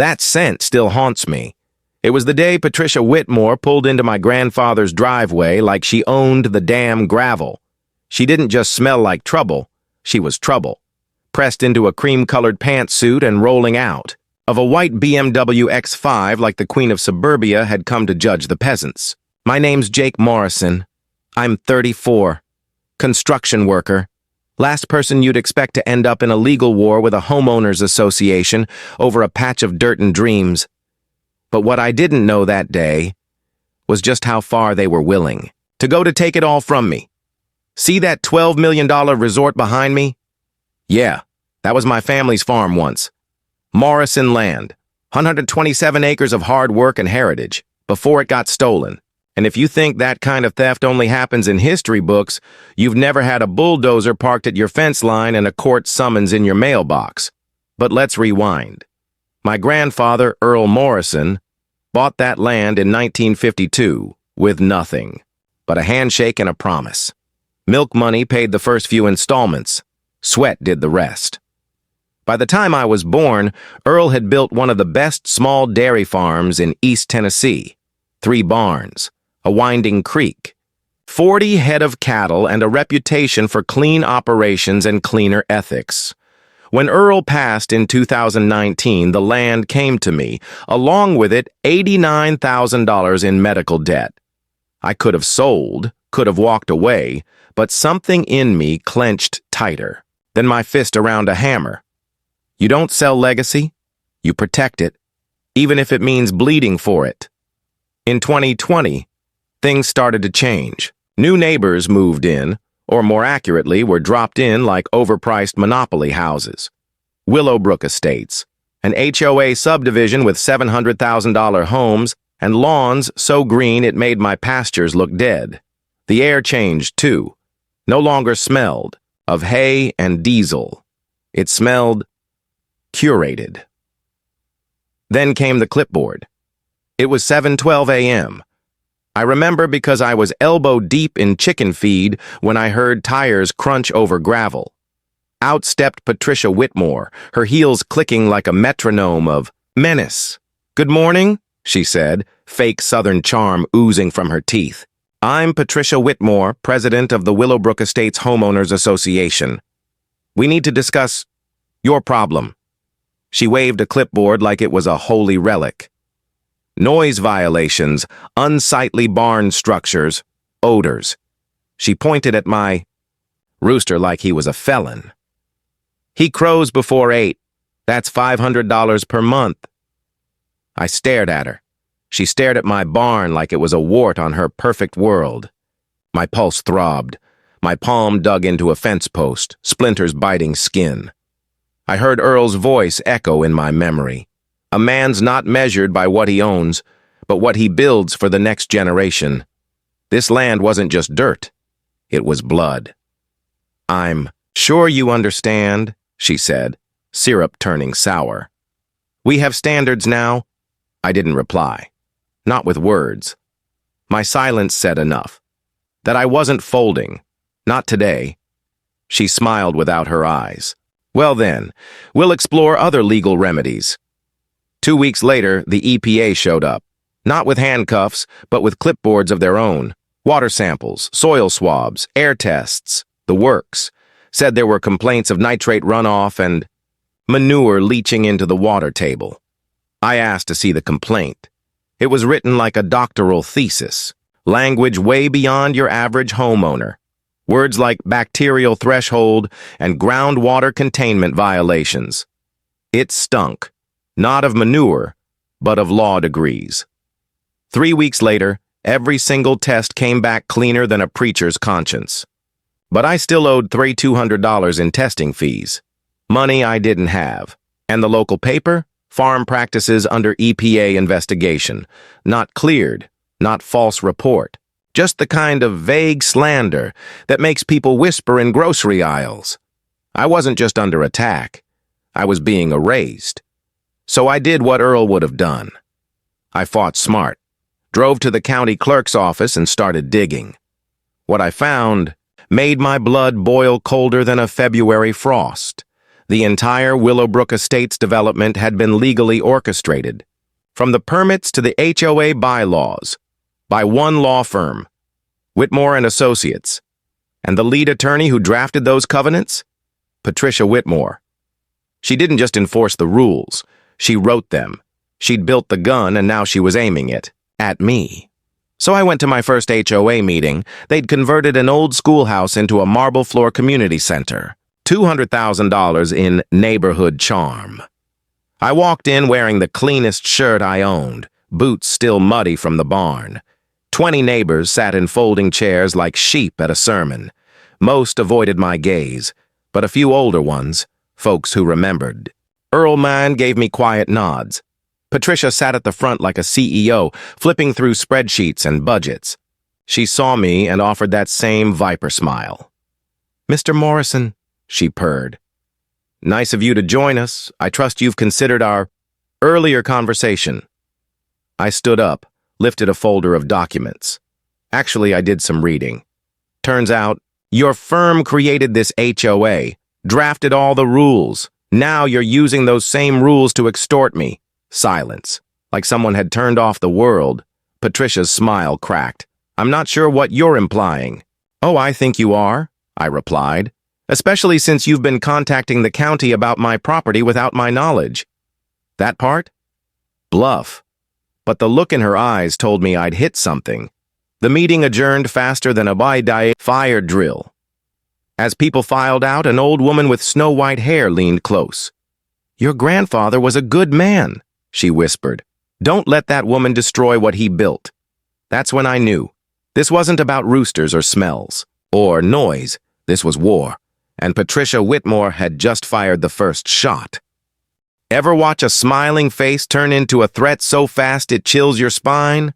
That scent still haunts me. It was the day Patricia Whitmore pulled into my grandfather's driveway like she owned the damn gravel. She didn't just smell like trouble, she was trouble. Pressed into a cream-colored pantsuit and rolling out of a white BMW X5 like the Queen of Suburbia had come to judge the peasants. My name's Jake Morrison. I'm 34. Construction worker. Last person you'd expect to end up in a legal war with a homeowners association over a patch of dirt and dreams. But what I didn't know that day was just how far they were willing to go to take it all from me. See that $12 million resort behind me? Yeah, that was my family's farm once. Morrison land, 127 acres of hard work and heritage, before it got stolen. And if you think that kind of theft only happens in history books, you've never had a bulldozer parked at your fence line and a court summons in your mailbox. But let's rewind. My grandfather, Earl Morrison, bought that land in 1952 with nothing but a handshake and a promise. Milk money paid the first few installments. Sweat did the rest. By the time I was born, Earl had built one of the best small dairy farms in East Tennessee. 3 barns, a winding creek, 40 head of cattle, and a reputation for clean operations and cleaner ethics. When Earl passed in 2019, the land came to me, along with it $89,000 in medical debt. I could have sold, could have walked away, but something in me clenched tighter than my fist around a hammer. You don't sell legacy, you protect it, even if it means bleeding for it. In 2020, things started to change. New neighbors moved in, or more accurately, were dropped in like overpriced monopoly houses. Willowbrook Estates, an HOA subdivision with $700,000 homes and lawns so green it made my pastures look dead. The air changed, too. No longer smelled of hay and diesel. It smelled curated. Then came the clipboard. It was 7:12 a.m. I remember because I was elbow deep in chicken feed when I heard tires crunch over gravel. Out stepped Patricia Whitmore, her heels clicking like a metronome of menace. "Good morning," she said, fake Southern charm oozing from her teeth. "I'm Patricia Whitmore, president of the Willowbrook Estates Homeowners Association. We need to discuss your problem." She waved a clipboard like it was a holy relic. Noise violations, unsightly barn structures, odors. She pointed at my rooster like he was a felon. "He crows before 8. That's $500 per month." I stared at her. She stared at my barn like it was a wart on her perfect world. My pulse throbbed. My palm dug into a fence post, splinters biting skin. I heard Earl's voice echo in my memory. A man's not measured by what he owns, but what he builds for the next generation. This land wasn't just dirt. It was blood. "I'm sure you understand," she said, syrup turning sour. "We have standards now." I didn't reply. Not with words. My silence said enough. That I wasn't folding. Not today. She smiled without her eyes. "Well then, we'll explore other legal remedies." 2 weeks later, the EPA showed up. Not with handcuffs, but with clipboards of their own. Water samples, soil swabs, air tests, the works. Said there were complaints of nitrate runoff and manure leaching into the water table. I asked to see the complaint. It was written like a doctoral thesis. Language way beyond your average homeowner. Words like bacterial threshold and groundwater containment violations. It stunk. Not of manure, but of law degrees. 3 weeks later, every single test came back cleaner than a preacher's conscience. But I still owed $3,200 in testing fees. Money I didn't have. And the local paper? Farm practices under EPA investigation. Not cleared, not false report. Just the kind of vague slander that makes people whisper in grocery aisles. I wasn't just under attack. I was being erased. So I did what Earl would have done. I fought smart, drove to the county clerk's office and started digging. What I found made my blood boil colder than a February frost. The entire Willowbrook Estates development had been legally orchestrated, from the permits to the HOA bylaws, by one law firm, Whitmore and Associates. And the lead attorney who drafted those covenants? Patricia Whitmore. She didn't just enforce the rules, she wrote them. She'd built the gun and now she was aiming it at me. So I went to my first HOA meeting. They'd converted an old schoolhouse into a marble floor community center. $200,000 in neighborhood charm. I walked in wearing the cleanest shirt I owned, boots still muddy from the barn. 20 neighbors sat in folding chairs like sheep at a sermon. Most avoided my gaze, but a few older ones, folks who remembered. Earl Mann gave me quiet nods. Patricia sat at the front like a CEO, flipping through spreadsheets and budgets. She saw me and offered that same viper smile. "Mr. Morrison," she purred. "Nice of you to join us. I trust you've considered our earlier conversation." I stood up, lifted a folder of documents. Actually, I did some reading. Turns out, your firm created this HOA, drafted all the rules. Now you're using those same rules to extort me. Silence. Like someone had turned off the world. Patricia's smile cracked. "I'm not sure what you're implying." "Oh, I think you are," I replied. "Especially since you've been contacting the county about my property without my knowledge." That part? Bluff. But the look in her eyes told me I'd hit something. The meeting adjourned faster than a Baidai fire drill. As people filed out, an old woman with snow-white hair leaned close. "Your grandfather was a good man," she whispered. "Don't let that woman destroy what he built." That's when I knew. This wasn't about roosters or smells, or noise. This was war. And Patricia Whitmore had just fired the first shot. Ever watch a smiling face turn into a threat so fast it chills your spine?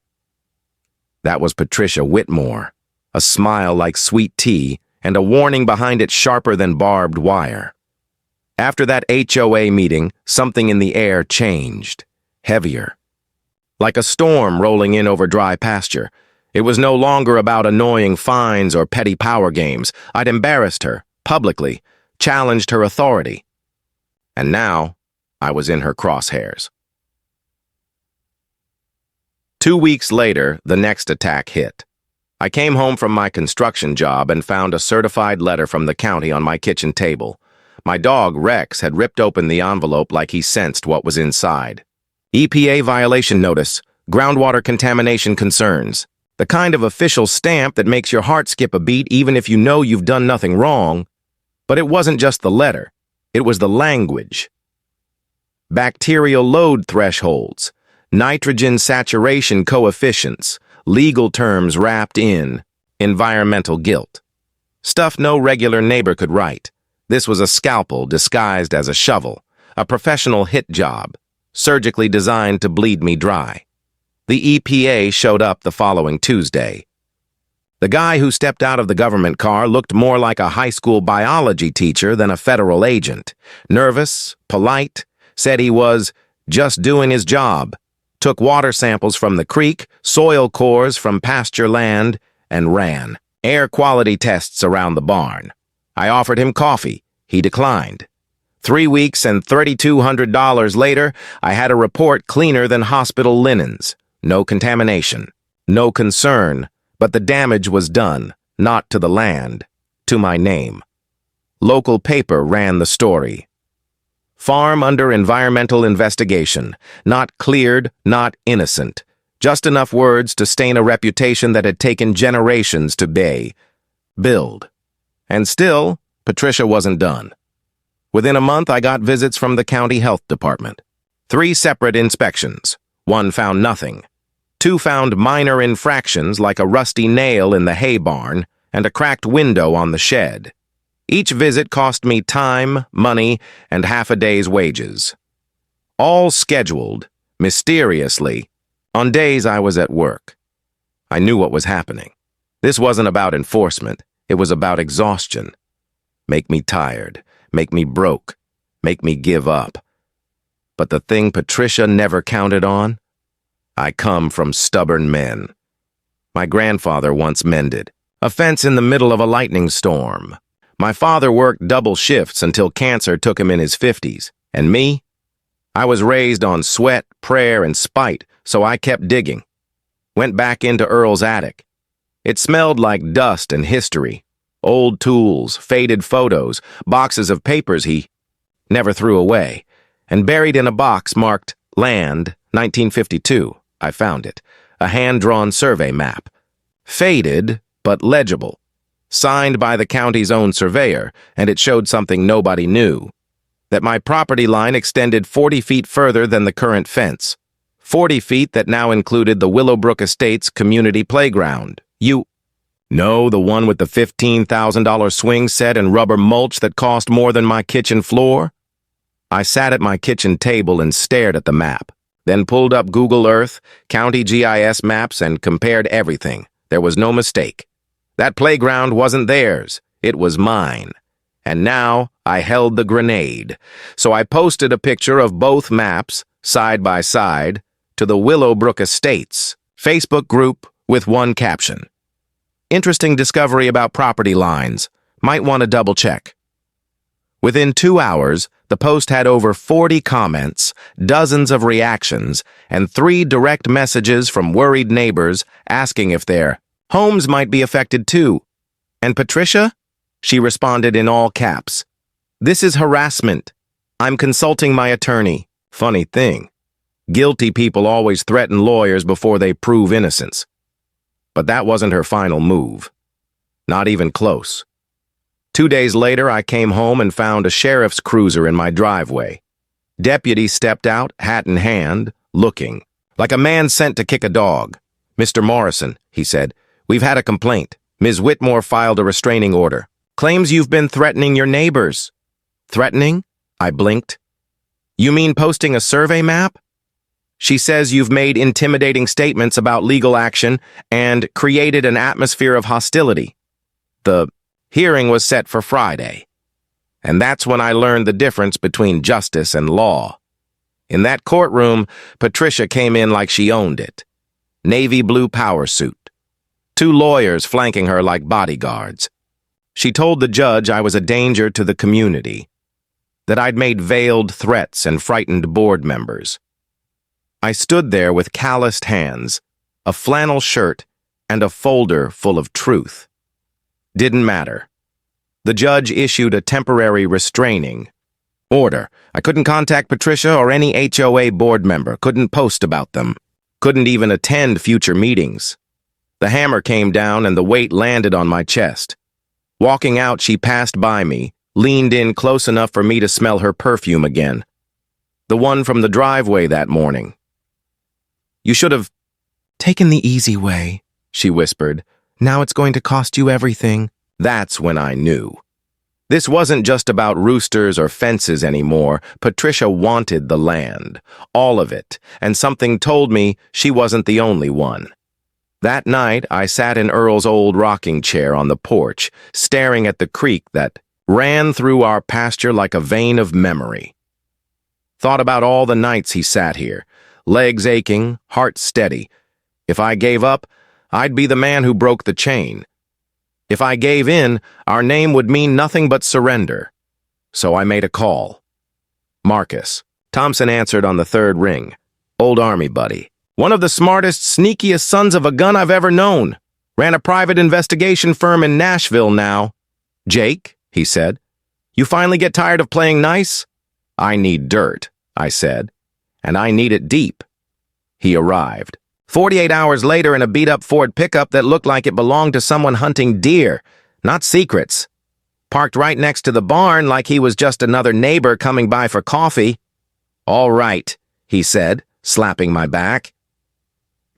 That was Patricia Whitmore, a smile like sweet tea and a warning behind it sharper than barbed wire. After that HOA meeting, something in the air changed, heavier. Like a storm rolling in over dry pasture. It was no longer about annoying fines or petty power games. I'd embarrassed her, publicly, challenged her authority. And now, I was in her crosshairs. 2 weeks later, the next attack hit. I came home from my construction job and found a certified letter from the county on my kitchen table. My dog, Rex, had ripped open the envelope like he sensed what was inside. EPA violation notice, groundwater contamination concerns. The kind of official stamp that makes your heart skip a beat even if you know you've done nothing wrong. But it wasn't just the letter. It was the language. Bacterial load thresholds, nitrogen saturation coefficients, legal terms wrapped in environmental guilt. Stuff no regular neighbor could write. This was a scalpel disguised as a shovel, a professional hit job, surgically designed to bleed me dry. The EPA showed up the following Tuesday. The guy who stepped out of the government car looked more like a high school biology teacher than a federal agent. Nervous, polite, said he was just doing his job, took water samples from the creek, soil cores from pasture land, and ran air quality tests around the barn. I offered him coffee. He declined. 3 weeks and $3,200 later, I had a report cleaner than hospital linens. No contamination, no concern, but the damage was done, not to the land, to my name. Local paper ran the story. Farm under environmental investigation, not cleared, not innocent. Just enough words to stain a reputation that had taken generations to build. And still, Patricia wasn't done. Within a month, I got visits from the county health department. 3 separate inspections. 1 found nothing. 2 found minor infractions like a rusty nail in the hay barn and a cracked window on the shed. Each visit cost me time, money, and half a day's wages. All scheduled, mysteriously, on days I was at work. I knew what was happening. This wasn't about enforcement. It was about exhaustion. Make me tired, make me broke, make me give up. But the thing Patricia never counted on? I come from stubborn men. My grandfather once mended a fence in the middle of a lightning storm. My father worked double shifts until cancer took him in his 50s. And me? I was raised on sweat, prayer, and spite, so I kept digging. Went back into Earl's attic. It smelled like dust and history. Old tools, faded photos, boxes of papers he never threw away. And buried in a box marked Land, 1952, I found it. A hand-drawn survey map. Faded, but legible. Signed by the county's own surveyor, and it showed something nobody knew. That my property line extended 40 feet further than the current fence. 40 feet that now included the Willowbrook Estates community playground. No, the one with the $15,000 swing set and rubber mulch that cost more than my kitchen floor? I sat at my kitchen table and stared at the map, then pulled up Google Earth, county GIS maps, and compared everything. There was no mistake. That playground wasn't theirs. It was mine. And now I held the grenade. So I posted a picture of both maps, side by side, to the Willowbrook Estates Facebook group with one caption. Interesting discovery about property lines. Might want to double check. Within 2 hours, the post had over 40 comments, dozens of reactions, and 3 direct messages from worried neighbors asking if their homes might be affected too. And Patricia? She responded in all caps. This is harassment. I'm consulting my attorney. Funny thing. Guilty people always threaten lawyers before they prove innocence. But that wasn't her final move. Not even close. 2 days later, I came home and found a sheriff's cruiser in my driveway. Deputy stepped out, hat in hand, looking, like a man sent to kick a dog. Mr. Morrison, he said, we've had a complaint. Ms. Whitmore filed a restraining order. Claims you've been threatening your neighbors. Threatening? I blinked. You mean posting a survey map? She says you've made intimidating statements about legal action and created an atmosphere of hostility. The hearing was set for Friday. And that's when I learned the difference between justice and law. In that courtroom, Patricia came in like she owned it. Navy blue power suit. 2 lawyers flanking her like bodyguards. She told the judge I was a danger to the community, that I'd made veiled threats and frightened board members. I stood there with calloused hands, a flannel shirt, and a folder full of truth. Didn't matter. The judge issued a temporary restraining order. I couldn't contact Patricia or any HOA board member, couldn't post about them, couldn't even attend future meetings. The hammer came down and the weight landed on my chest. Walking out, she passed by me, leaned in close enough for me to smell her perfume again. The one from the driveway that morning. You should have taken the easy way, she whispered. Now it's going to cost you everything. That's when I knew. This wasn't just about roosters or fences anymore. Patricia wanted the land, all of it, and something told me she wasn't the only one. That night, I sat in Earl's old rocking chair on the porch, staring at the creek that ran through our pasture like a vein of memory. Thought about all the nights he sat here, legs aching, heart steady. If I gave up, I'd be the man who broke the chain. If I gave in, our name would mean nothing but surrender. So I made a call. Marcus. Thompson answered on the 3rd ring. Old Army buddy. One of the smartest, sneakiest sons of a gun I've ever known. Ran a private investigation firm in Nashville now. Jake, he said, you finally get tired of playing nice? I need dirt, I said, and I need it deep. He arrived. 48 hours later in a beat-up Ford pickup that looked like it belonged to someone hunting deer, not secrets. Parked right next to the barn like he was just another neighbor coming by for coffee. All right, he said, slapping my back.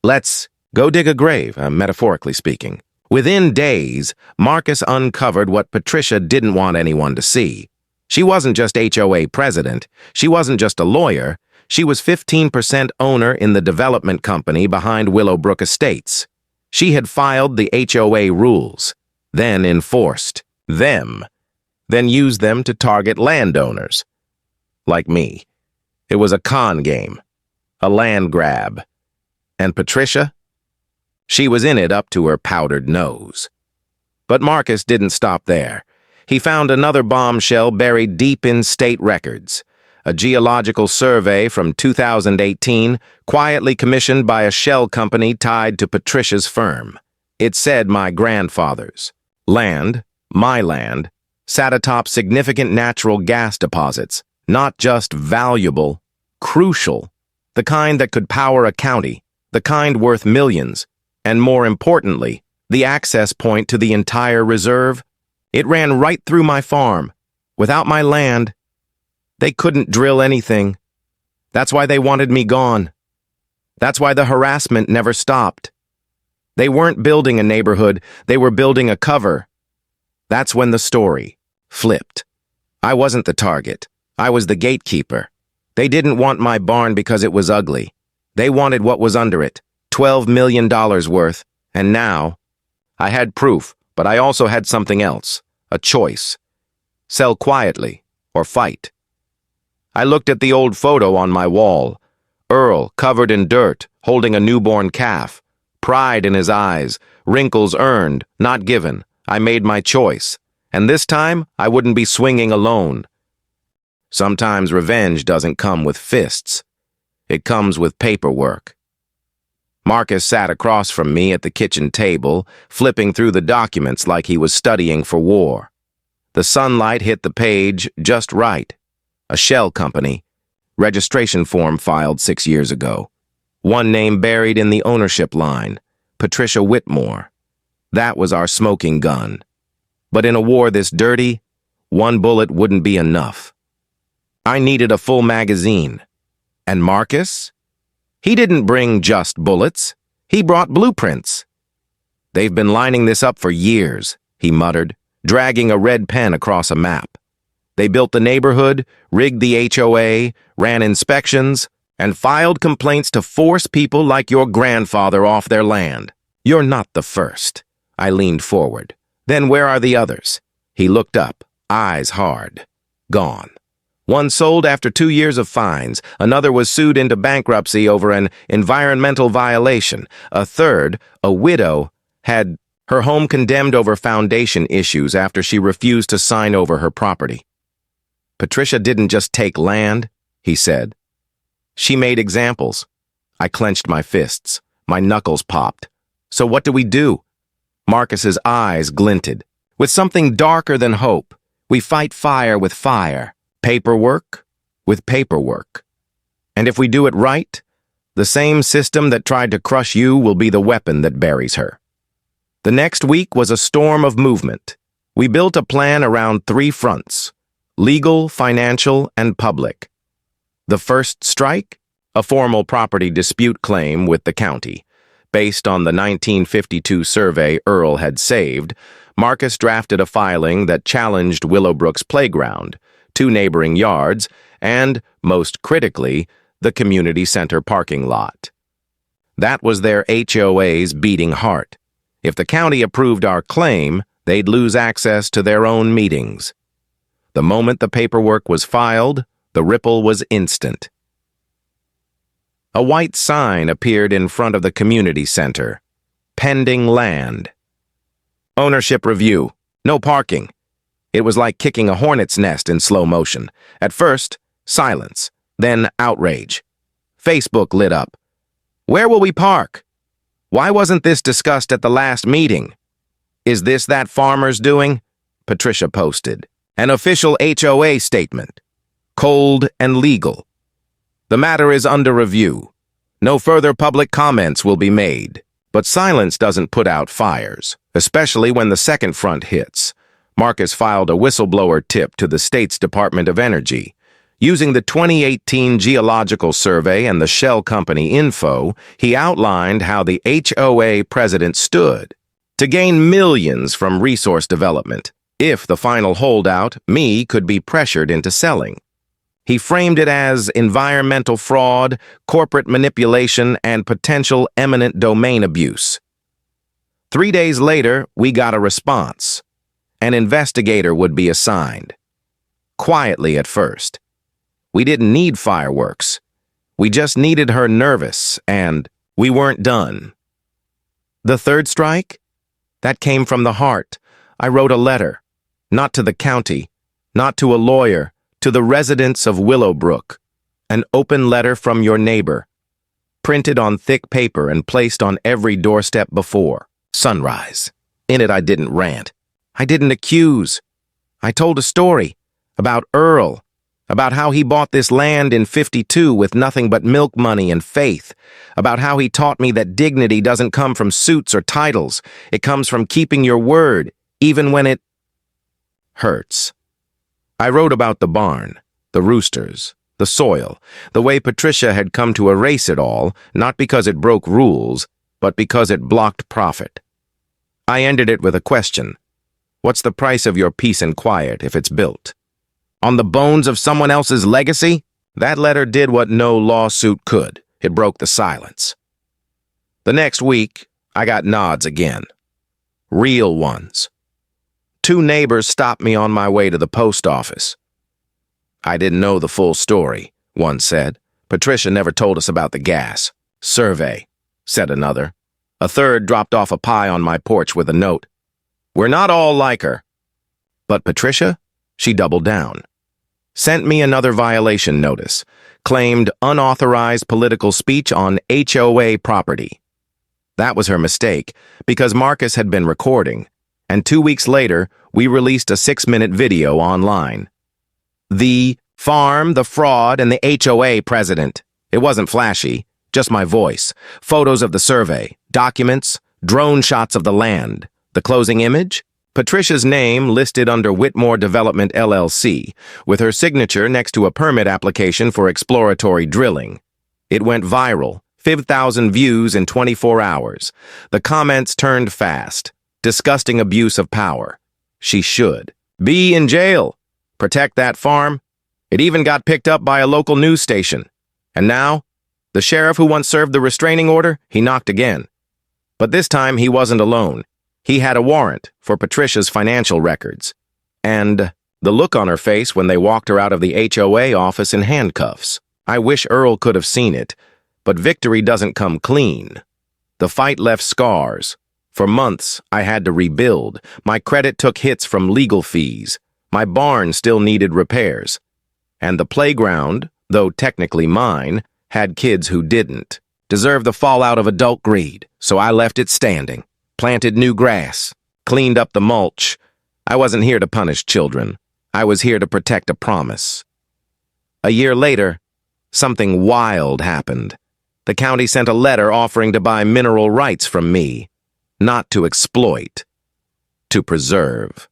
Let's go dig a grave, metaphorically speaking. Within days, Marcus uncovered what Patricia didn't want anyone to see. She wasn't just HOA president. She wasn't just a lawyer. She was 15% owner in the development company behind Willowbrook Estates. She had filed the HOA rules, then enforced them, then used them to target landowners. Like me. It was a con game, a land grab. And Patricia? She was in it up to her powdered nose. But Marcus didn't stop there. he found another bombshell buried deep in state records. A geological survey from 2018, quietly commissioned by a shell company tied to Patricia's firm. It said my grandfather's land, my land, sat atop significant natural gas deposits, not just valuable, crucial, the kind that could power a county, the kind worth millions, and more importantly, the access point to the entire reserve. It ran right through my farm. Without my land, they couldn't drill anything. That's why they wanted me gone. That's why the harassment never stopped. They weren't building a neighborhood, they were building a cover. That's when the story flipped. I wasn't the target. I was the gatekeeper. They didn't want my barn because it was ugly. They wanted what was under it, $12 million worth, and now I had proof, but I also had something else, a choice. Sell quietly or fight. I looked at the old photo on my wall. Earl, covered in dirt, holding a newborn calf. Pride in his eyes, wrinkles earned, not given. I made my choice. And this time, I wouldn't be swinging alone. Sometimes revenge doesn't come with fists. It comes with paperwork. Marcus sat across from me at the kitchen table, flipping through the documents like he was studying for war. The sunlight hit the page just right. A shell company. Registration form filed 6 years ago. One name buried in the ownership line, Patricia Whitmore. That was our smoking gun. But in a war this dirty, one bullet wouldn't be enough. I needed a full magazine. And Marcus? He didn't bring just bullets. He brought blueprints. They've been lining this up for years, he muttered, dragging a red pen across a map. They built the neighborhood, rigged the HOA, ran inspections, and filed complaints to force people like your grandfather off their land. You're not the first. I leaned forward. Then where are the others? He looked up, eyes hard. Gone. One sold after 2 years of fines. Another was sued into bankruptcy over an environmental violation. A third, a widow, had her home condemned over foundation issues after she refused to sign over her property. Patricia didn't just take land, he said. She made examples. I clenched my fists. My knuckles popped. So what do we do? Marcus's eyes glinted. With something darker than hope, we fight fire with fire, paperwork with paperwork. And if we do it right, the same system that tried to crush you will be the weapon that buries her. The next week was a storm of movement. We built a plan around 3 fronts: legal, financial, and public. The first strike? A formal property dispute claim with the county. Based on the 1952 survey Earl had saved, Marcus drafted a filing that challenged Willowbrook's playground, 2 neighboring yards, and, most critically, the community center parking lot. That was their HOA's beating heart. If the county approved our claim, they'd lose access to their own meetings. The moment the paperwork was filed, the ripple was instant. A white sign appeared in front of the community center. Pending land. Ownership review. No parking. It was like kicking a hornet's nest in slow motion. At first, silence. Then outrage. Facebook lit up. Where will we park? Why wasn't this discussed at the last meeting? Is this that farmer's doing? Patricia posted. An official HOA statement. Cold and legal. The matter is under review. No further public comments will be made. But silence doesn't put out fires, especially when the second front hits. Marcus filed a whistleblower tip to the state's Department of Energy. Using the 2018 Geological Survey and the Shell Company info, he outlined how the HOA president stood to gain millions from resource development. If the final holdout, me, could be pressured into selling. He framed it as environmental fraud, corporate manipulation, and potential eminent domain abuse. 3 days later, we got a response. An investigator would be assigned. Quietly at first. We didn't need fireworks. We just needed her nervous, and we weren't done. The third strike? That came from the heart. I wrote a letter. Not to the county, not to a lawyer, to the residents of Willowbrook. An open letter from your neighbor, printed on thick paper and placed on every doorstep before sunrise. In it I didn't rant. I didn't accuse. I told a story about Earl, about how he bought this land in '52 with nothing but milk money and faith, about how he taught me that dignity doesn't come from suits or titles. It comes from keeping your word, even when it hurts. I wrote about the barn, the roosters, the soil, the way Patricia had come to erase it all, not because it broke rules, but because it blocked profit. I ended it with a question. What's the price of your peace and quiet if it's built on the bones of someone else's legacy? That letter did what no lawsuit could. It broke the silence. The next week, I got nods again. Real ones. 2 neighbors stopped me on my way to the post office. I didn't know the full story, one said. Patricia never told us about the gas. Survey, said another. A third dropped off a pie on my porch with a note. We're not all like her. But Patricia? She doubled down. Sent me another violation notice. Claimed unauthorized political speech on HOA property. That was her mistake, because Marcus had been recording, and 2 weeks later, we released a 6-minute video online. The farm, the fraud, and the HOA president. It wasn't flashy, just my voice. Photos of the survey, documents, drone shots of the land. The closing image? Patricia's name listed under Whitmore Development LLC, with her signature next to a permit application for exploratory drilling. It went viral, 5,000 views in 24 hours. The comments turned fast. Disgusting abuse of power. She should be in jail. Protect that farm. It even got picked up by a local news station. And now, the sheriff who once served the restraining order, he knocked again. But this time he wasn't alone. He had a warrant for Patricia's financial records. And the look on her face when they walked her out of the HOA office in handcuffs. I wish Earl could have seen it, but victory doesn't come clean. The fight left scars. For months, I had to rebuild. My credit took hits from legal fees. My barn still needed repairs. And the playground, though technically mine, had kids who didn't. Deserved the fallout of adult greed, so I left it standing. Planted new grass. Cleaned up the mulch. I wasn't here to punish children. I was here to protect a promise. A year later, something wild happened. The county sent a letter offering to buy mineral rights from me. Not to exploit. To preserve.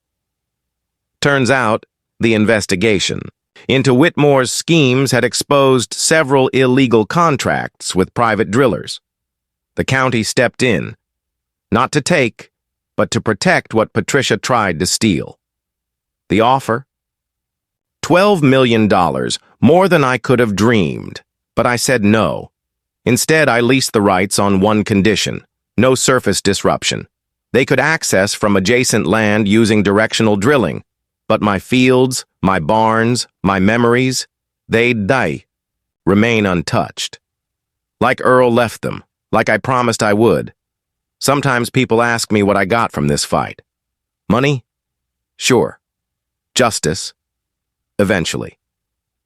Turns out, the investigation into Whitmore's schemes had exposed several illegal contracts with private drillers. The county stepped in, not to take, but to protect what Patricia tried to steal. The offer? $12 million, more than I could have dreamed, but I said no. Instead, I leased the rights on one condition: no surface disruption. They could access from adjacent land using directional drilling, but my fields, my barns, my memories, they'd die, remain untouched. Like Earl left them, like I promised I would. Sometimes people ask me what I got from this fight. Money? Sure. Justice? Eventually.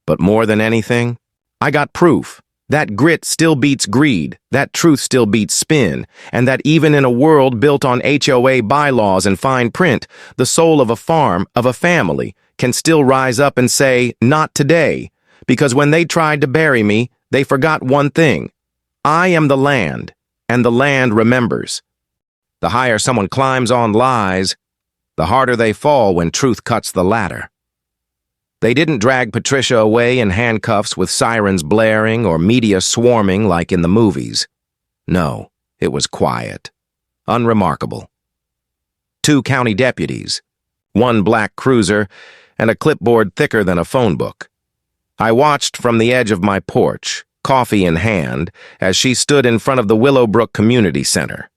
But more than anything, I got proof. That grit still beats greed, that truth still beats spin, and that even in a world built on HOA bylaws and fine print, the soul of a farm, of a family, can still rise up and say, not today, because when they tried to bury me, they forgot one thing. I am the land, and the land remembers. The higher someone climbs on lies, the harder they fall when truth cuts the ladder. They didn't drag Patricia away in handcuffs with sirens blaring or media swarming like in the movies. No, it was quiet, unremarkable. 2 county deputies, 1 black cruiser, and a clipboard thicker than a phone book. I watched from the edge of my porch, coffee in hand, as she stood in front of the Willowbrook Community Center.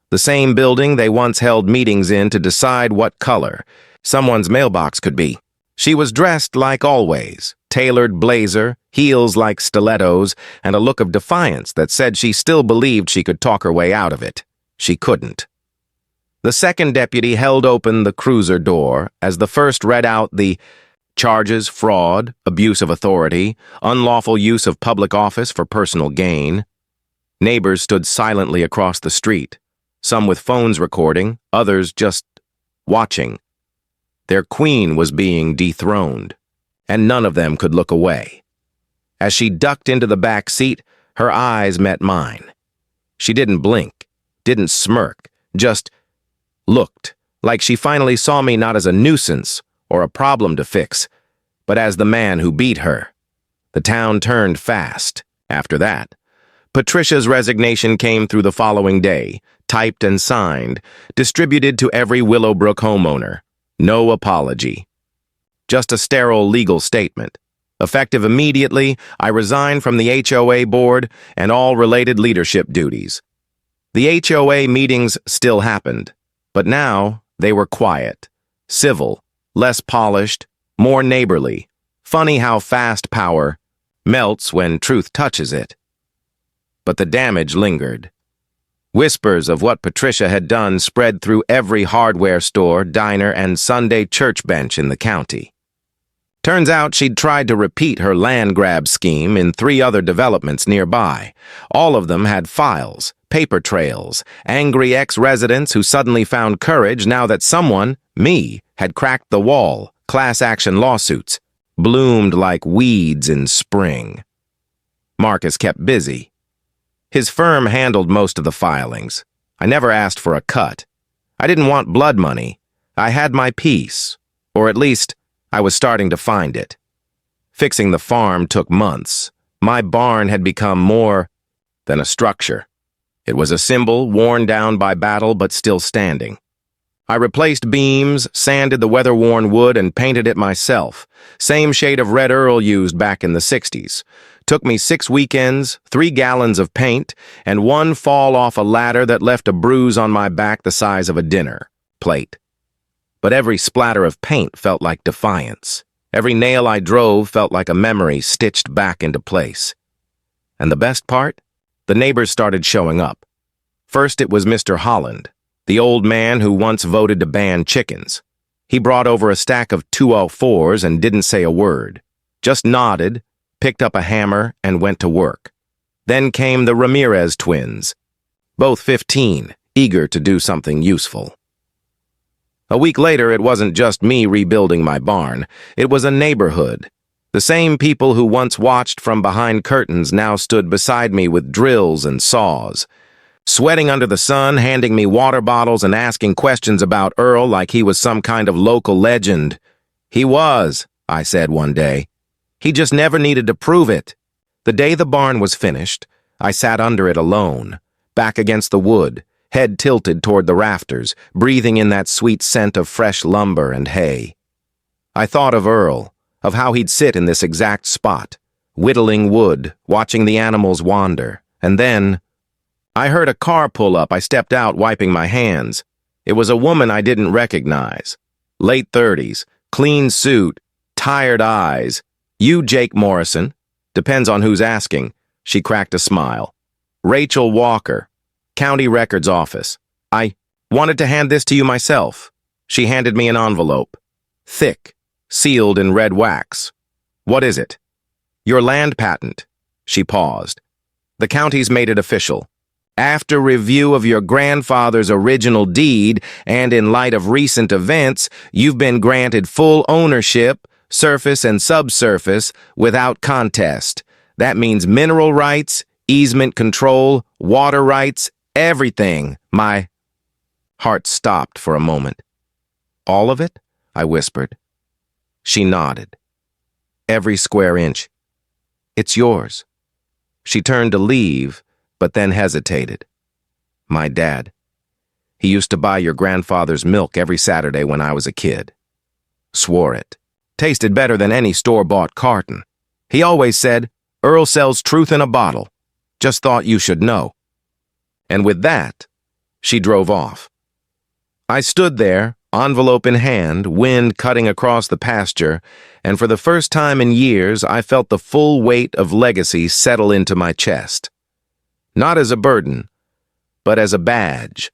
The same building they once held meetings in to decide what color someone's mailbox could be. She was dressed like always, tailored blazer, heels like stilettos, and a look of defiance that said she still believed she could talk her way out of it. She couldn't. The second deputy held open the cruiser door as the first read out the charges: fraud, abuse of authority, unlawful use of public office for personal gain. Neighbors stood silently across the street, some with phones recording, others just watching. Their queen was being dethroned, and none of them could look away. As she ducked into the back seat, her eyes met mine. She didn't blink, didn't smirk, just looked, like she finally saw me not as a nuisance or a problem to fix, but as the man who beat her. The town turned fast after that. Patricia's resignation came through the following day, typed and signed, distributed to every Willowbrook homeowner. No apology. Just a sterile legal statement. Effective immediately, I resigned from the HOA board and all related leadership duties. The HOA meetings still happened, but now they were quiet, civil, less polished, more neighborly. Funny how fast power melts when truth touches it. But the damage lingered. Whispers of what Patricia had done spread through every hardware store, diner, and Sunday church bench in the county. Turns out she'd tried to repeat her land grab scheme in 3 other developments nearby. All of them had files, paper trails, angry ex-residents who suddenly found courage now that someone, me, had cracked the wall. Class action lawsuits bloomed like weeds in spring. Marcus kept busy. His firm handled most of the filings. I never asked for a cut. I didn't want blood money. I had my piece, or at least I was starting to find it. Fixing the farm took months. My barn had become more than a structure. It was a symbol, worn down by battle but still standing. I replaced beams, sanded the weather-worn wood, and painted it myself. Same shade of red Earl used back in the 60s. Took me 6 weekends, 3 gallons of paint, and 1 fall off a ladder that left a bruise on my back the size of a dinner plate. But every splatter of paint felt like defiance. Every nail I drove felt like a memory stitched back into place. And the best part? The neighbors started showing up. First it was Mr. Holland, the old man who once voted to ban chickens. He brought over a stack of 204s and didn't say a word. Just nodded, picked up a hammer, and went to work. Then came the Ramirez twins, both 15, eager to do something useful. A week later, it wasn't just me rebuilding my barn. It was a neighborhood. The same people who once watched from behind curtains now stood beside me with drills and saws. Sweating under the sun, handing me water bottles and asking questions about Earl like he was some kind of local legend. He was, I said one day. He just never needed to prove it. The day the barn was finished, I sat under it alone, back against the wood, head tilted toward the rafters, breathing in that sweet scent of fresh lumber and hay. I thought of Earl, of how he'd sit in this exact spot, whittling wood, watching the animals wander, and then I heard a car pull up. I stepped out, wiping my hands. It was a woman I didn't recognize. Late 30s, clean suit, tired eyes. You, Jake Morrison? Depends on who's asking. She cracked a smile. Rachel Walker, County Records Office. I wanted to hand this to you myself. She handed me an envelope. Thick, sealed in red wax. What is it? Your land patent. She paused. The county's made it official. After review of your grandfather's original deed and in light of recent events, you've been granted full ownership, surface and subsurface, without contest. That means mineral rights, easement control, water rights, everything. My heart stopped for a moment. All of it? I whispered. She nodded. Every square inch. It's yours. She turned to leave, but then hesitated. My dad. He used to buy your grandfather's milk every Saturday when I was a kid. Swore it. Tasted better than any store-bought carton. He always said, Earl sells truth in a bottle. Just thought you should know. And with that, she drove off. I stood there, envelope in hand, wind cutting across the pasture, and for the first time in years, I felt the full weight of legacy settle into my chest. Not as a burden, but as a badge.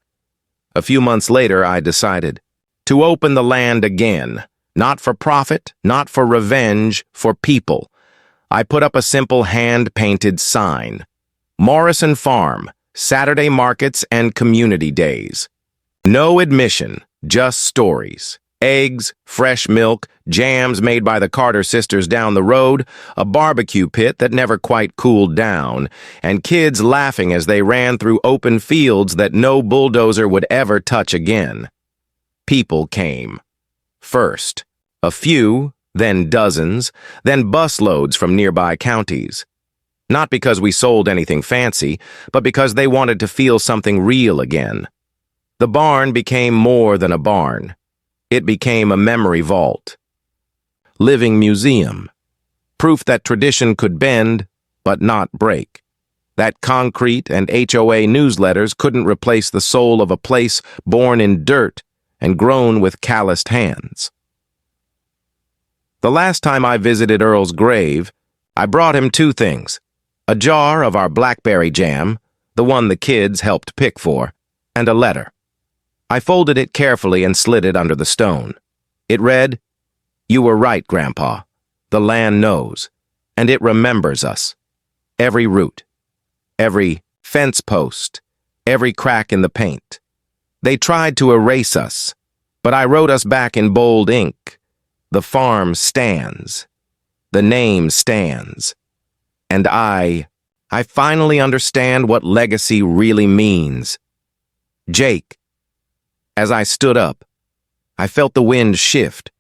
A few months later, I decided to open the land again, not for profit, not for revenge, for people. I put up a simple hand-painted sign. Morrison Farm, Saturday markets and community days. No admission, just stories. Eggs, fresh milk, jams made by the Carter sisters down the road, a barbecue pit that never quite cooled down, and kids laughing as they ran through open fields that no bulldozer would ever touch again. People came. First, a few, then dozens, then busloads from nearby counties. Not because we sold anything fancy, but because they wanted to feel something real again. The barn became more than a barn. It became a memory vault. Living museum. Proof that tradition could bend, but not break. That concrete and HOA newsletters couldn't replace the soul of a place born in dirt and grown with calloused hands. The last time I visited Earl's grave, I brought him two things. A jar of our blackberry jam, the one the kids helped pick for, and a letter. I folded it carefully and slid it under the stone. It read, "You were right, Grandpa. The land knows, and it remembers us. Every root, every fence post, every crack in the paint. They tried to erase us, but I wrote us back in bold ink. The farm stands. The name stands. And I finally understand what legacy really means. Jake." As I stood up, I felt the wind shift,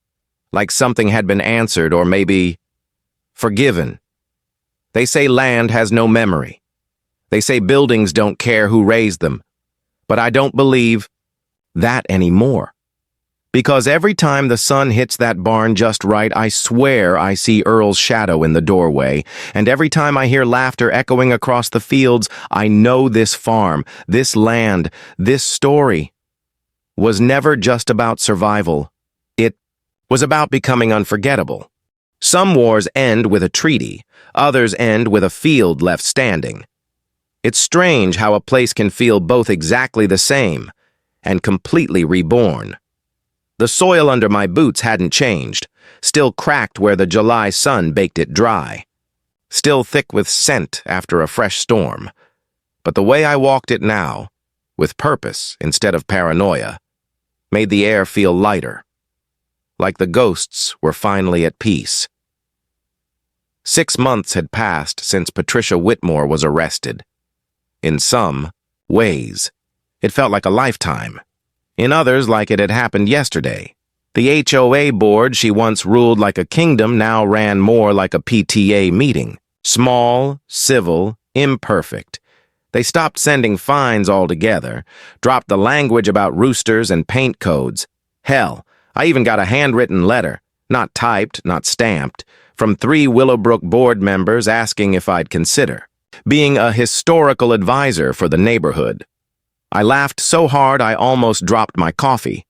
like something had been answered or maybe forgiven. They say land has no memory. They say buildings don't care who raised them. But I don't believe that anymore. Because every time the sun hits that barn just right, I swear I see Earl's shadow in the doorway, and every time I hear laughter echoing across the fields, I know this farm, this land, this story was never just about survival. It was about becoming unforgettable. Some wars end with a treaty, others end with a field left standing. It's strange how a place can feel both exactly the same and completely reborn. The soil under my boots hadn't changed, still cracked where the July sun baked it dry, still thick with scent after a fresh storm. But the way I walked it now, with purpose instead of paranoia, made the air feel lighter, like the ghosts were finally at peace. 6 months had passed since Patricia Whitmore was arrested. In some ways, it felt like a lifetime. In others, like it had happened yesterday. The HOA board she once ruled like a kingdom now ran more like a PTA meeting. Small, civil, imperfect. They stopped sending fines altogether, dropped the language about roosters and paint codes. Hell, I even got a handwritten letter, not typed, not stamped, from 3 Willowbrook board members asking if I'd consider being a historical advisor for the neighborhood. I laughed so hard I almost dropped my coffee.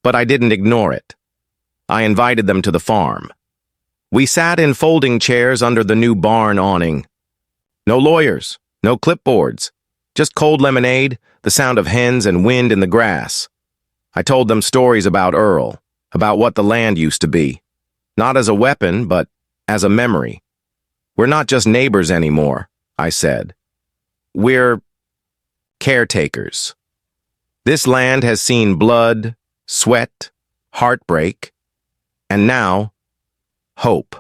But I didn't ignore it. I invited them to the farm. We sat in folding chairs under the new barn awning. No lawyers. No clipboards, just cold lemonade, the sound of hens and wind in the grass. I told them stories about Earl, about what the land used to be. Not as a weapon, but as a memory. We're not just neighbors anymore, I said. We're caretakers. This land has seen blood, sweat, heartbreak, and now, hope.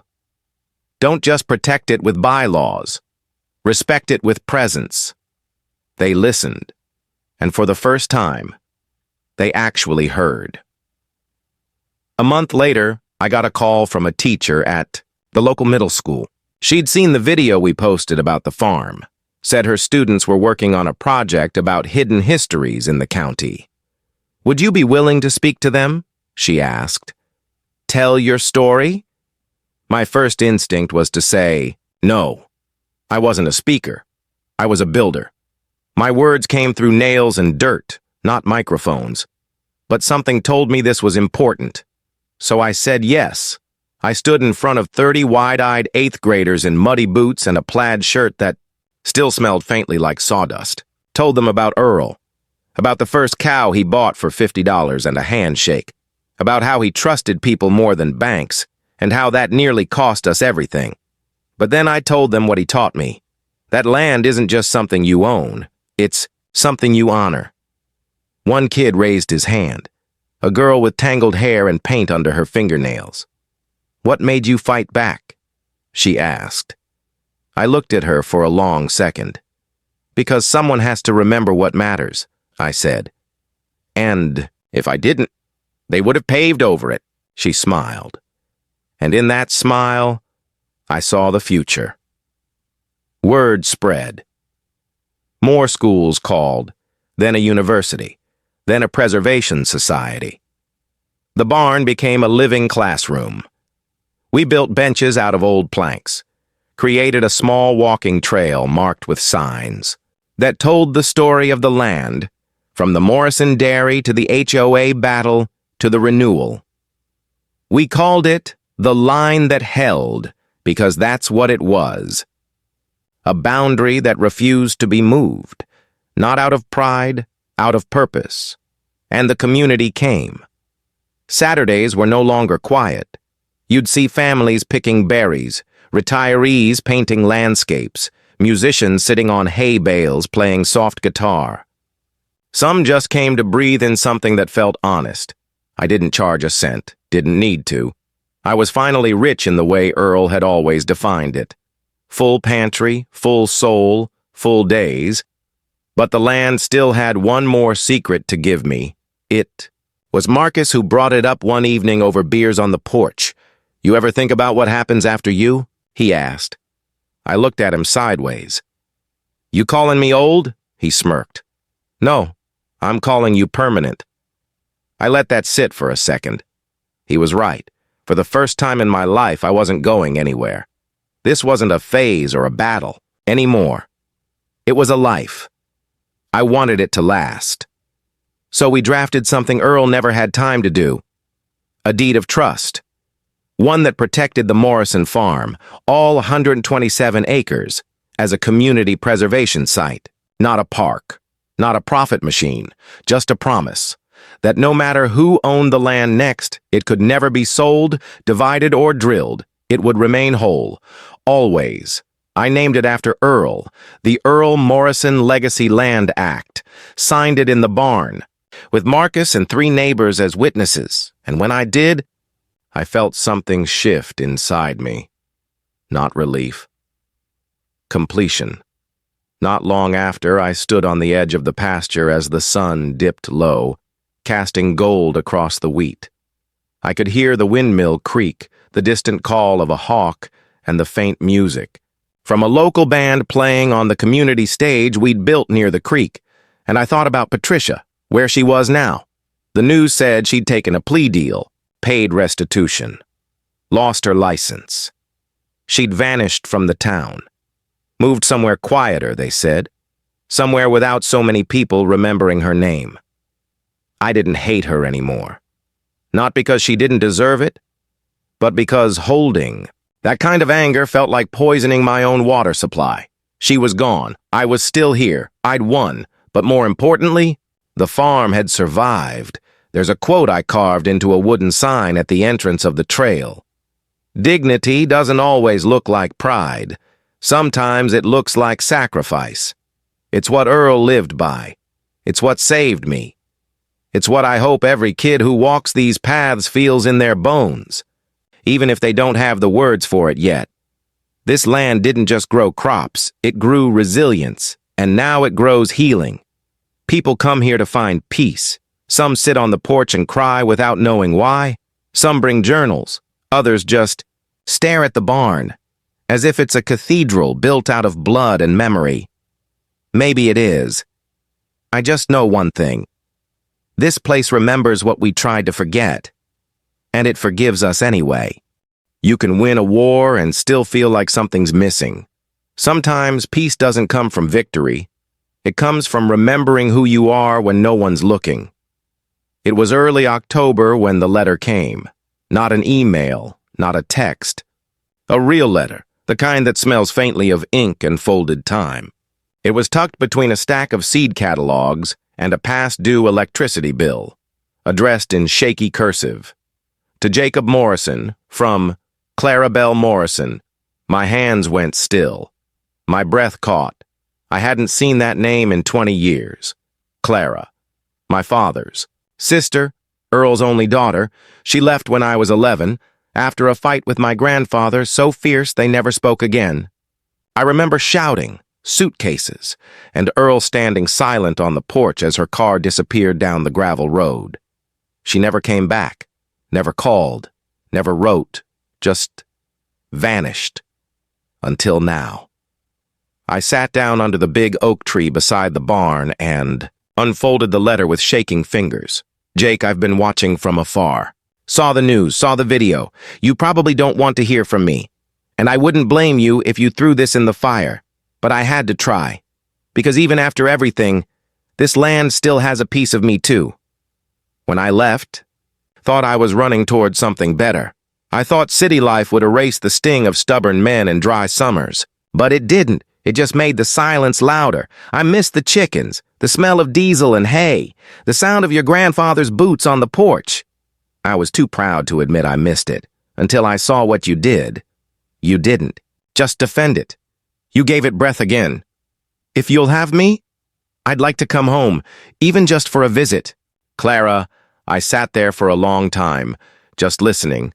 Don't just protect it with bylaws. Respect it with presence. They listened, and for the first time, they actually heard. A month later, I got a call from a teacher at the local middle school. She'd seen the video we posted about the farm, said her students were working on a project about hidden histories in the county. "Would you be willing to speak to them?" she asked. "Tell your story?" My first instinct was to say, no. I wasn't a speaker. I was a builder. My words came through nails and dirt, not microphones. But something told me this was important. So I said yes. I stood in front of 30 wide-eyed 8th graders in muddy boots and a plaid shirt that still smelled faintly like sawdust. Told them about Earl. about the first cow he bought for $50 and a handshake, about how he trusted people more than banks, and how that nearly cost us everything. But then I told them what he taught me. That land isn't just something you own, it's something you honor. One kid raised his hand, a girl with tangled hair and paint under her fingernails. "What made you fight back?" she asked. I looked at her for a long second. "Because someone has to remember what matters," I said. "And if I didn't, they would have paved over it," she smiled. And in that smile, I saw the future. Word spread. More schools called, then a university, then a preservation society. The barn became a living classroom. We built benches out of old planks, created a small walking trail marked with signs that told the story of the land, from the Morrison Dairy to the HOA battle to the renewal. We called it the line that held, because that's what it was. A boundary that refused to be moved, not out of pride, out of purpose. And the community came. Saturdays were no longer quiet. You'd see families picking berries, retirees painting landscapes, musicians sitting on hay bales playing soft guitar. Some just came to breathe in something that felt honest. I didn't charge a cent, didn't need to. I was finally rich in the way Earl had always defined it. Full pantry, full soul, full days. But the land still had one more secret to give me. It was Marcus who brought it up one evening over beers on the porch. "You ever think about what happens after you?" he asked. I looked at him sideways. "You calling me old?" he smirked. "No, I'm calling you permanent." I let that sit for a second. He was right. For the first time in my life, I wasn't going anywhere. This wasn't a phase or a battle anymore. It was a life. I wanted it to last. So we drafted something Earl never had time to do. A deed of trust. One that protected the Morrison farm, all 127 acres, as a community preservation site, not a park, not a profit machine, just a promise that no matter who owned the land next, it could never be sold, divided, or drilled. It would remain whole, always. I named it after Earl, the Earl Morrison Legacy Land Act, signed it in the barn, with Marcus and 3 neighbors as witnesses, and when I did, I felt something shift inside me. Not relief. Completion. Not long after, I stood on the edge of the pasture as the sun dipped low, casting gold across the wheat. I could hear the windmill creak, the distant call of a hawk, and the faint music from a local band playing on the community stage we'd built near the creek, and I thought about Patricia, where she was now. The news said she'd taken a plea deal, paid restitution, lost her license. She'd vanished from the town. Moved somewhere quieter, they said. Somewhere without so many people remembering her name. I didn't hate her anymore. Not because she didn't deserve it, but because holding that kind of anger felt like poisoning my own water supply. She was gone. I was still here. I'd won. But more importantly, the farm had survived. There's a quote I carved into a wooden sign at the entrance of the trail. Dignity doesn't always look like pride. Sometimes it looks like sacrifice. It's what Earl lived by. It's what saved me. It's what I hope every kid who walks these paths feels in their bones, even if they don't have the words for it yet. This land didn't just grow crops, it grew resilience, and now it grows healing. People come here to find peace. Some sit on the porch and cry without knowing why. Some bring journals. Others just stare at the barn, as if it's a cathedral built out of blood and memory. Maybe it is. I just know one thing. This place remembers what we tried to forget, and it forgives us anyway. You can win a war and still feel like something's missing. Sometimes peace doesn't come from victory. It comes from remembering who you are when no one's looking. It was early October when the letter came. Not an email, not a text. A real letter, the kind that smells faintly of ink and folded time. It was tucked between a stack of seed catalogs and a past-due electricity bill, addressed in shaky cursive. To Jacob Morrison, from Clarabelle Morrison. My hands went still. My breath caught. I hadn't seen that name in 20 years. Clara. My father's sister, Earl's only daughter. She left when I was 11, after a fight with my grandfather so fierce they never spoke again. I remember shouting, suitcases, and Earl standing silent on the porch as her car disappeared down the gravel road. She never came back, never called, never wrote, just vanished. Until now. I sat down under the big oak tree beside the barn and unfolded the letter with shaking fingers. Jake, I've been watching from afar. Saw the news, saw the video. You probably don't want to hear from me. And I wouldn't blame you if you threw this in the fire. But I had to try. Because even after everything, this land still has a piece of me too. When I left, thought I was running toward something better. I thought city life would erase the sting of stubborn men and dry summers. But it didn't. It just made the silence louder. I missed the chickens, the smell of diesel and hay, the sound of your grandfather's boots on the porch. I was too proud to admit I missed it, until I saw what you did. You didn't. Just defend it. You gave it breath again. If you'll have me, I'd like to come home, even just for a visit. Clara, I sat there for a long time, just listening,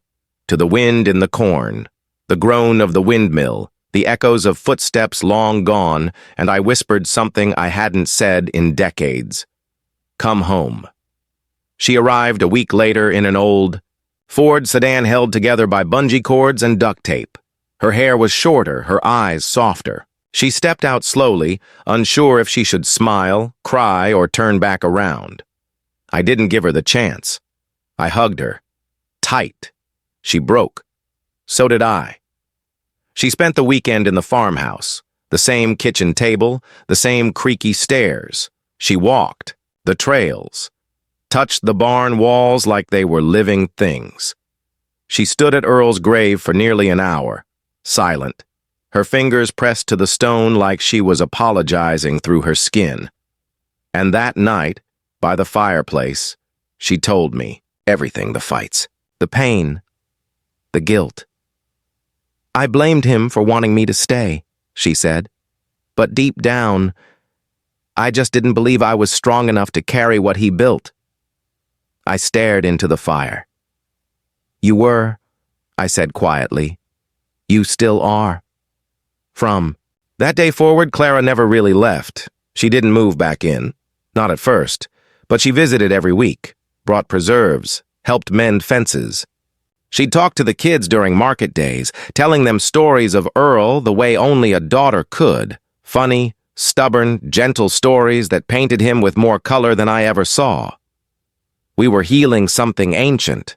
to the wind in the corn, the groan of the windmill, the echoes of footsteps long gone, and I whispered something I hadn't said in decades. Come home. She arrived a week later in an old Ford sedan held together by bungee cords and duct tape. Her hair was shorter, her eyes softer. She stepped out slowly, unsure if she should smile, cry, or turn back around. I didn't give her the chance. I hugged her. Tight. She broke. So did I. She spent the weekend in the farmhouse, the same kitchen table, the same creaky stairs. She walked, the trails, touched the barn walls like they were living things. She stood at Earl's grave for nearly an hour, silent, her fingers pressed to the stone like she was apologizing through her skin. And that night, by the fireplace, she told me everything, the fights, the pain, the guilt. I blamed him for wanting me to stay, she said. But deep down, I just didn't believe I was strong enough to carry what he built. I stared into the fire. You were, I said quietly. You still are. From that day forward, Clara never really left. She didn't move back in. Not at first. But she visited every week, brought preserves, helped mend fences. She'd talk to the kids during market days, telling them stories of Earl the way only a daughter could. Funny, stubborn, gentle stories that painted him with more color than I ever saw. We were healing something ancient,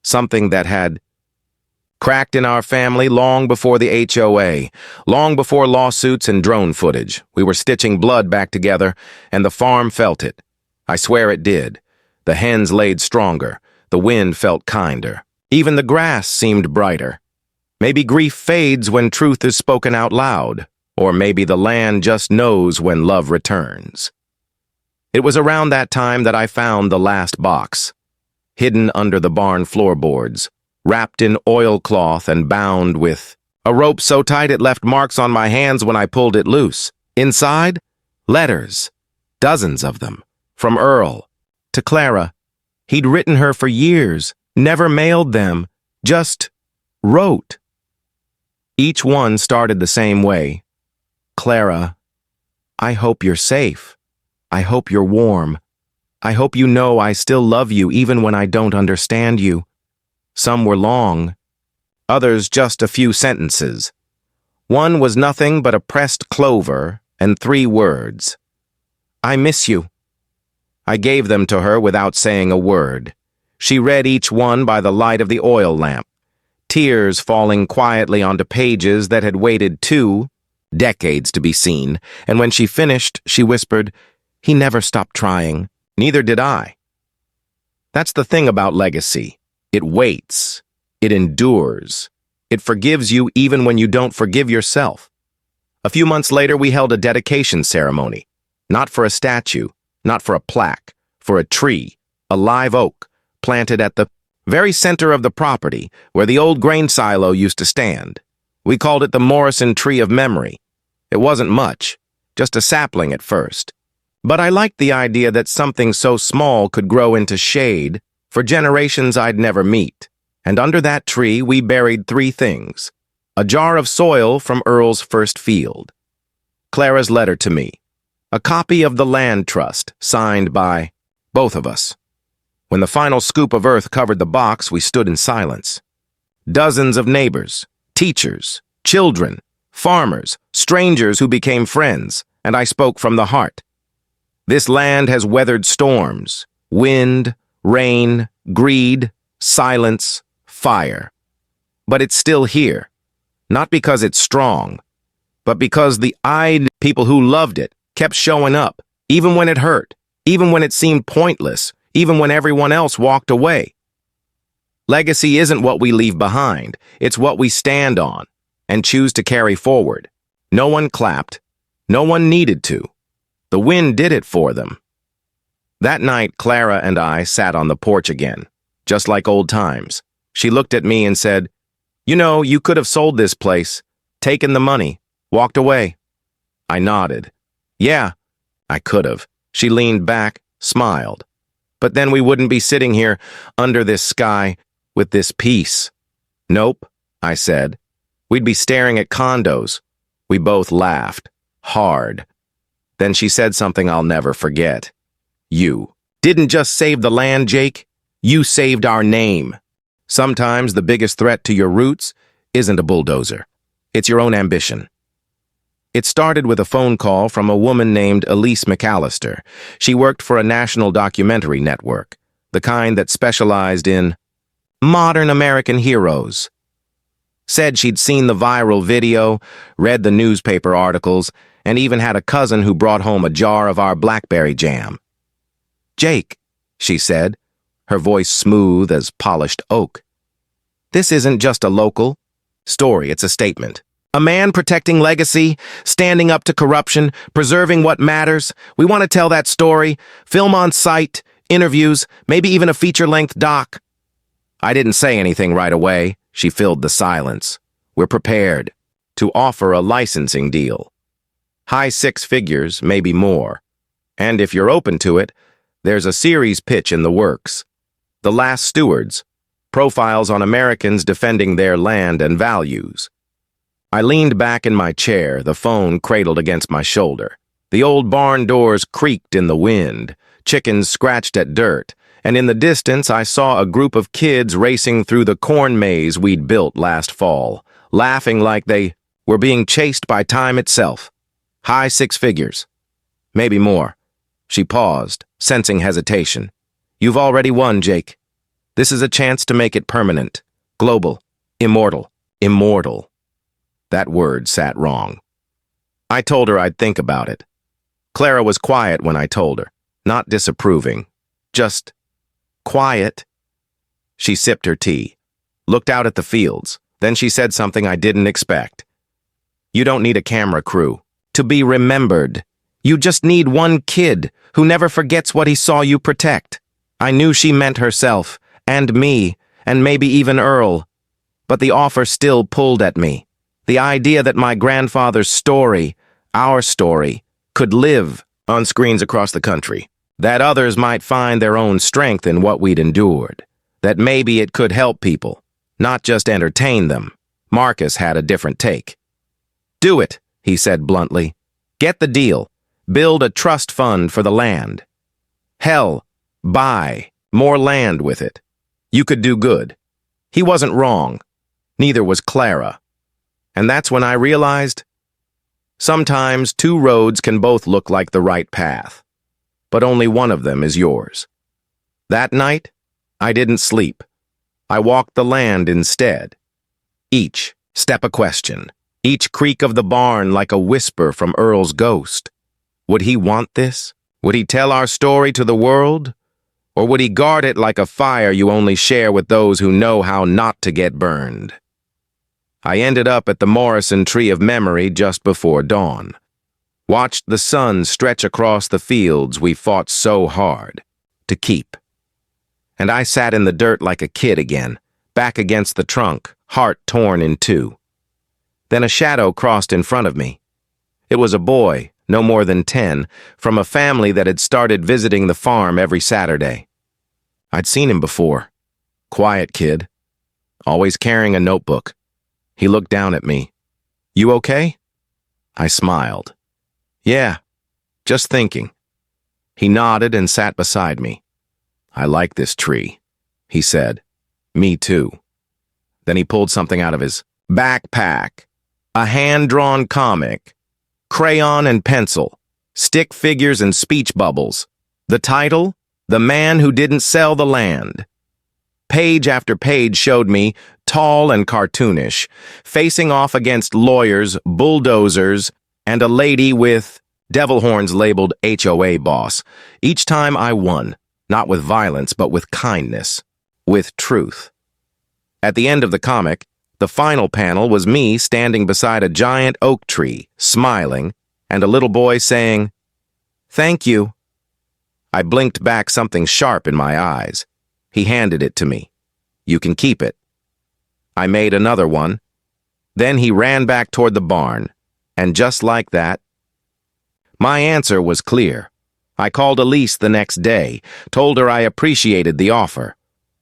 something that had cracked in our family long before the HOA, long before lawsuits and drone footage. We were stitching blood back together, and the farm felt it. I swear it did. The hens laid stronger. The wind felt kinder. Even the grass seemed brighter. Maybe grief fades when truth is spoken out loud, or maybe the land just knows when love returns. It was around that time that I found the last box, hidden under the barn floorboards, wrapped in oilcloth and bound with a rope so tight it left marks on my hands when I pulled it loose. Inside, letters, dozens of them, from Earl to Clara. He'd written her for years, never mailed them, just wrote. Each one started the same way. Clara, I hope you're safe. I hope you're warm. I hope you know I still love you even when I don't understand you. Some were long, others just a few sentences. One was nothing but a pressed clover and 3 words. I miss you. I gave them to her without saying a word. She read each one by the light of the oil lamp, tears falling quietly onto pages that had waited 2 decades to be seen, and when she finished, she whispered, "He never stopped trying. Neither did I." That's the thing about legacy. It waits. It endures. It forgives you even when you don't forgive yourself. A few months later, we held a dedication ceremony, not for a statue, Not for a plaque, for a tree, a live oak, planted at the very center of the property where the old grain silo used to stand. We called it the Morrison Tree of Memory. It wasn't much, just a sapling at first. But I liked the idea that something so small could grow into shade for generations I'd never meet. And under that tree, we buried 3 things. A jar of soil from Earl's first field, Clara's letter to me, a copy of the land trust signed by both of us. When the final scoop of earth covered the box, we stood in silence. Dozens of neighbors, teachers, children, farmers, strangers who became friends, and I spoke from the heart. This land has weathered storms, wind, rain, greed, silence, fire. But it's still here, not because it's strong, but because the eyed people who loved it kept showing up, even when it hurt, even when it seemed pointless, even when everyone else walked away. Legacy isn't what we leave behind, it's what we stand on and choose to carry forward. No one clapped, no one needed to. The wind did it for them. That night, Clara and I sat on the porch again, just like old times. She looked at me and said, "You know, you could have sold this place, taken the money, walked away." I nodded. "Yeah, I could have." She leaned back, smiled. "But then we wouldn't be sitting here under this sky with this peace." "Nope," I said. "We'd be staring at condos." We both laughed, hard. Then she said something I'll never forget. "You didn't just save the land, Jake. You saved our name." Sometimes the biggest threat to your roots isn't a bulldozer. It's your own ambition. It started with a phone call from a woman named Elise McAllister. She worked for a national documentary network, the kind that specialized in modern American heroes. Said she'd seen the viral video, read the newspaper articles, and even had a cousin who brought home a jar of our blackberry jam. "Jake," she said, her voice smooth as polished oak. "This isn't just a local story, it's a statement. A man protecting legacy, standing up to corruption, preserving what matters. We want to tell that story, film on site, interviews, maybe even a feature-length doc." I didn't say anything right away. She filled the silence. "We're prepared to offer a licensing deal. High 6 figures, maybe more. And if you're open to it, there's a series pitch in the works. The Last Stewards, profiles on Americans defending their land and values." I leaned back in my chair, the phone cradled against my shoulder. The old barn doors creaked in the wind, chickens scratched at dirt, and in the distance I saw a group of kids racing through the corn maze we'd built last fall, laughing like they were being chased by time itself. High 6 figures. Maybe more. She paused, sensing hesitation. "You've already won, Jake. This is a chance to make it permanent, global, immortal, immortal." That word sat wrong. I told her I'd think about it. Clara was quiet when I told her, not disapproving, just quiet. She sipped her tea, looked out at the fields, then she said something I didn't expect. "You don't need a camera crew to be remembered. You just need one kid who never forgets what he saw you protect." I knew she meant herself, and me, and maybe even Earl. But the offer still pulled at me. The idea that my grandfather's story, our story, could live on screens across the country. That others might find their own strength in what we'd endured. That maybe it could help people, not just entertain them. Marcus had a different take. "Do it," he said bluntly. "Get the deal. Build a trust fund for the land. Hell, buy more land with it. You could do good." He wasn't wrong. Neither was Clara. And that's when I realized, sometimes 2 roads can both look like the right path, but only one of them is yours. That night, I didn't sleep. I walked the land instead. Each step a question, each creak of the barn like a whisper from Earl's ghost. Would he want this? Would he tell our story to the world? Or would he guard it like a fire you only share with those who know how not to get burned? I ended up at the Morrison Tree of Memory just before dawn. watched the sun stretch across the fields we fought so hard to keep. And I sat in the dirt like a kid again, back against the trunk, heart torn in two. Then a shadow crossed in front of me. It was a boy, no more than 10, from a family that had started visiting the farm every Saturday. I'd seen him before. Quiet kid, always carrying a notebook. He looked down at me. "You okay?" I smiled. "Yeah, just thinking." He nodded and sat beside me. "I like this tree," he said. "Me too." Then he pulled something out of his backpack. A hand-drawn comic. Crayon and pencil. Stick figures and speech bubbles. The title? The Man Who Didn't Sell the Land. Page after page showed me, tall and cartoonish, facing off against lawyers, bulldozers, and a lady with devil horns labeled HOA boss. Each time I won, not with violence, but with kindness, with truth. At the end of the comic, the final panel was me standing beside a giant oak tree, smiling, and a little boy saying, "Thank you." I blinked back something sharp in my eyes. He handed it to me. "You can keep it." I made another one. Then he ran back toward the barn, and just like that, my answer was clear. I called Elise the next day, told her I appreciated the offer.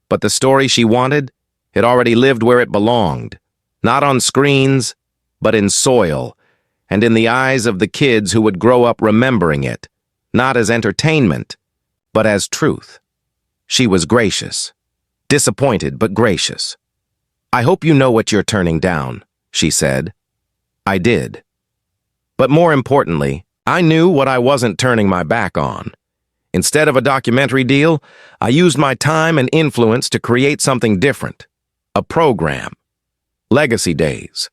But the story she wanted, it already lived where it belonged. Not on screens, but in soil, and in the eyes of the kids who would grow up remembering it, not as entertainment, but as truth. She was gracious. Disappointed, but gracious. "I hope you know what you're turning down," she said. I did. But more importantly, I knew what I wasn't turning my back on. Instead of a documentary deal, I used my time and influence to create something different. A program. Legacy Days.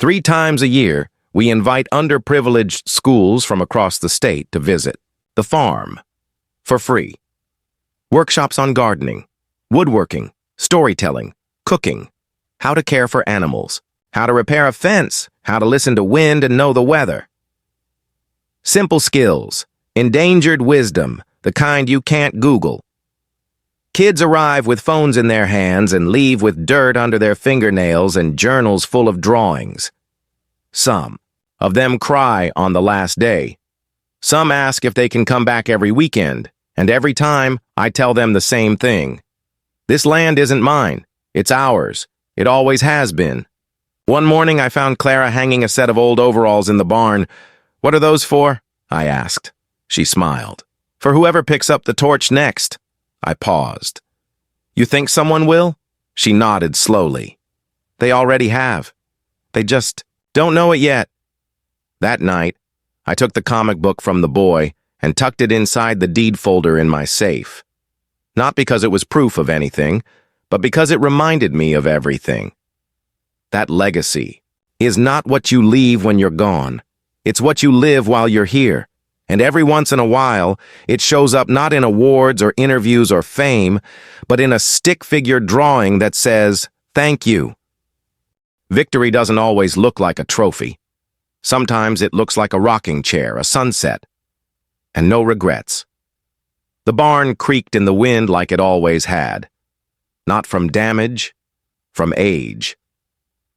3 times a year, we invite underprivileged schools from across the state to visit the farm for free. Workshops on gardening, woodworking, storytelling, cooking, how to care for animals, how to repair a fence, how to listen to wind and know the weather. Simple skills, endangered wisdom, the kind you can't Google. Kids arrive with phones in their hands and leave with dirt under their fingernails and journals full of drawings. Some of them cry on the last day. Some ask if they can come back every weekend, and every time I tell them the same thing. This land isn't mine. It's ours. It always has been. One morning I found Clara hanging a set of old overalls in the barn. "What are those for?" I asked. She smiled. "For whoever picks up the torch next." I paused. "You think someone will?" She nodded slowly. "They already have. They just don't know it yet." That night, I took the comic book from the boy and tucked it inside the deed folder in my safe. Not because it was proof of anything, but because it reminded me of everything. That legacy is not what you leave when you're gone. It's what you live while you're here. And every once in a while, it shows up not in awards or interviews or fame, but in a stick-figure drawing that says, "Thank you." Victory doesn't always look like a trophy. Sometimes it looks like a rocking chair, a sunset, and no regrets. The barn creaked in the wind like it always had. Not from damage, from age.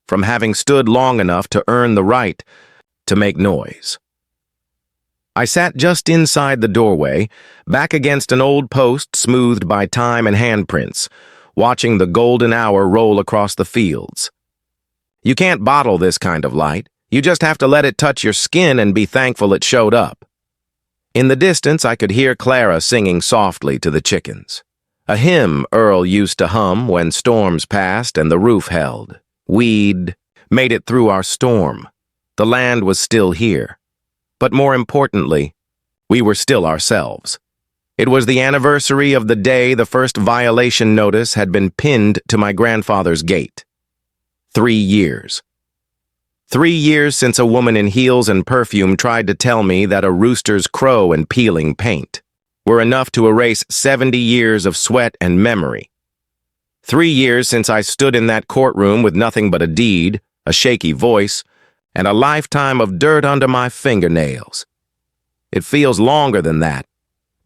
From having stood long enough to earn the right to make noise. I sat just inside the doorway, back against an old post smoothed by time and handprints, watching the golden hour roll across the fields. You can't bottle this kind of light. You just have to let it touch your skin and be thankful it showed up. In the distance, I could hear Clara singing softly to the chickens. A hymn Earl used to hum when storms passed and the roof held. We'd made it through our storm. The land was still here. But more importantly, we were still ourselves. It was the anniversary of the day the first violation notice had been pinned to my grandfather's gate. 3 years. 3 years since a woman in heels and perfume tried to tell me that a rooster's crow and peeling paint were enough to erase 70 years of sweat and memory. 3 years since I stood in that courtroom with nothing but a deed, a shaky voice, and a lifetime of dirt under my fingernails. It feels longer than that,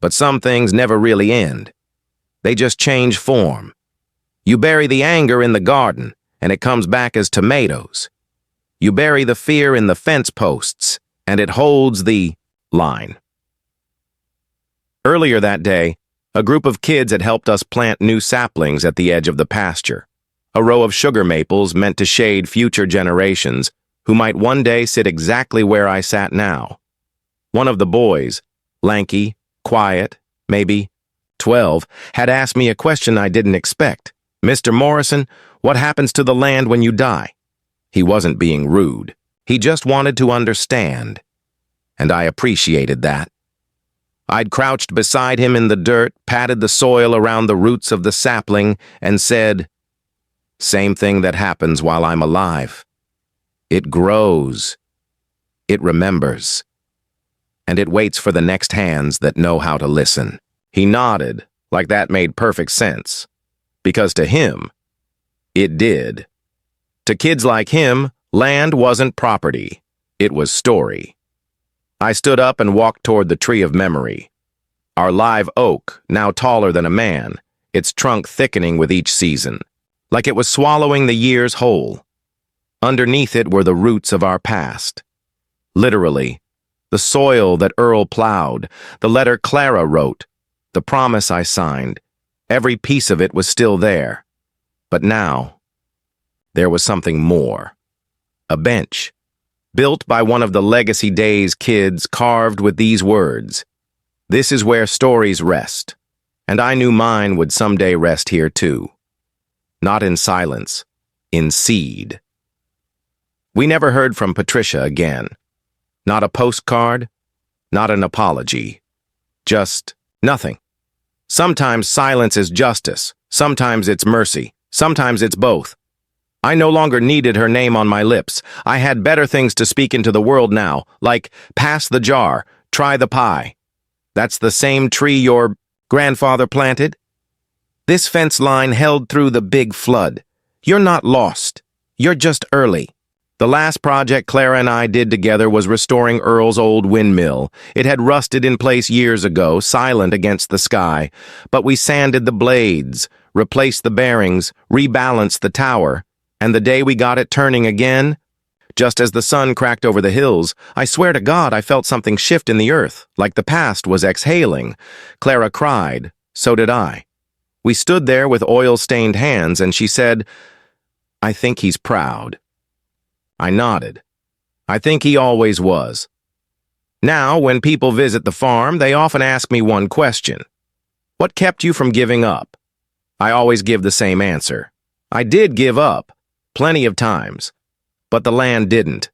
but some things never really end. They just change form. You bury the anger in the garden, and it comes back as tomatoes. You bury the fear in the fence posts, and it holds the line. Earlier that day, a group of kids had helped us plant new saplings at the edge of the pasture, a row of sugar maples meant to shade future generations who might one day sit exactly where I sat now. One of the boys, lanky, quiet, maybe 12, had asked me a question I didn't expect. "Mr. Morrison, what happens to the land when you die?" He wasn't being rude. He just wanted to understand. And I appreciated that. I'd crouched beside him in the dirt, patted the soil around the roots of the sapling, and said, "Same thing that happens while I'm alive. It grows. It remembers. And it waits for the next hands that know how to listen." He nodded, like that made perfect sense. Because to him, it did. To kids like him, land wasn't property. It was story. I stood up and walked toward the tree of memory. Our live oak, now taller than a man, its trunk thickening with each season, like it was swallowing the years whole. Underneath it were the roots of our past. Literally, the soil that Earl plowed, the letter Clara wrote, the promise I signed. Every piece of it was still there. But now, there was something more. A bench, built by one of the Legacy Days kids, carved with these words, "This is where stories rest." And I knew mine would someday rest here too. Not in silence, in seed. We never heard from Patricia again. Not a postcard, not an apology. Just nothing. Sometimes silence is justice, sometimes it's mercy, sometimes it's both. I no longer needed her name on my lips. I had better things to speak into the world now, like, "Pass the jar, try the pie." That's the same tree your grandfather planted? This fence line held through the big flood. You're not lost. You're just early. The last project Clara and I did together was restoring Earl's old windmill. It had rusted in place years ago, silent against the sky. But we sanded the blades, replaced the bearings, rebalanced the tower. And the day we got it turning again, just as the sun cracked over the hills, I swear to God I felt something shift in the earth, like the past was exhaling. Clara cried. So did I. We stood there with oil-stained hands, and she said, "I think he's proud." I nodded. I think he always was. Now, when people visit the farm, they often ask me one question. "What kept you from giving up?" I always give the same answer. I did give up, plenty of times, but the land didn't.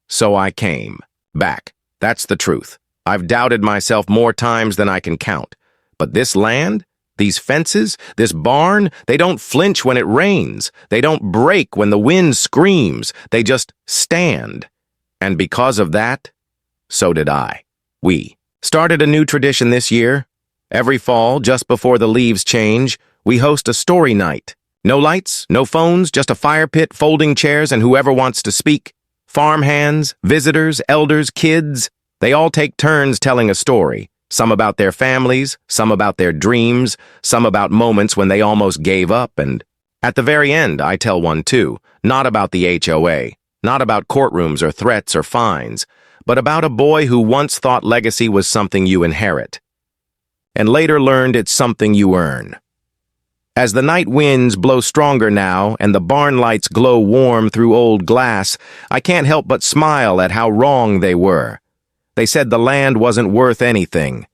So I came back. That's the truth. I've doubted myself more times than I can count. But this land, these fences, this barn, they don't flinch when it rains. They don't break when the wind screams. They just stand. And because of that, so did I. We started a new tradition this year. Every fall, just before the leaves change, we host a story night. No lights, no phones, just a fire pit, folding chairs, and whoever wants to speak. Farmhands, visitors, elders, kids, they all take turns telling a story. Some about their families, some about their dreams, some about moments when they almost gave up, and at the very end, I tell one too, not about the HOA, not about courtrooms or threats or fines, but about a boy who once thought legacy was something you inherit, and later learned it's something you earn. As the night winds blow stronger now and the barn lights glow warm through old glass, I can't help but smile at how wrong they were. They said the land wasn't worth anything.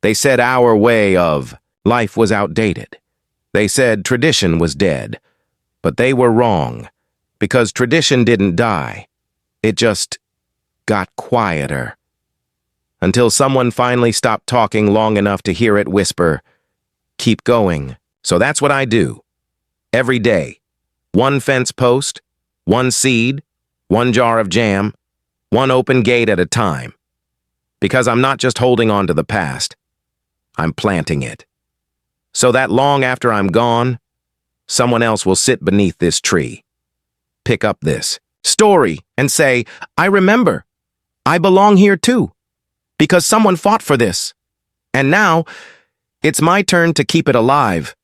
They said our way of life was outdated. They said tradition was dead. But they were wrong, because tradition didn't die. It just got quieter. Until someone finally stopped talking long enough to hear it whisper, "Keep going." So that's what I do. Every day. One fence post, one seed, one jar of jam, one open gate at a time. Because I'm not just holding on to the past, I'm planting it. So that long after I'm gone, someone else will sit beneath this tree, pick up this story and say, I remember. I belong here too. Because someone fought for this. And now, it's my turn to keep it alive.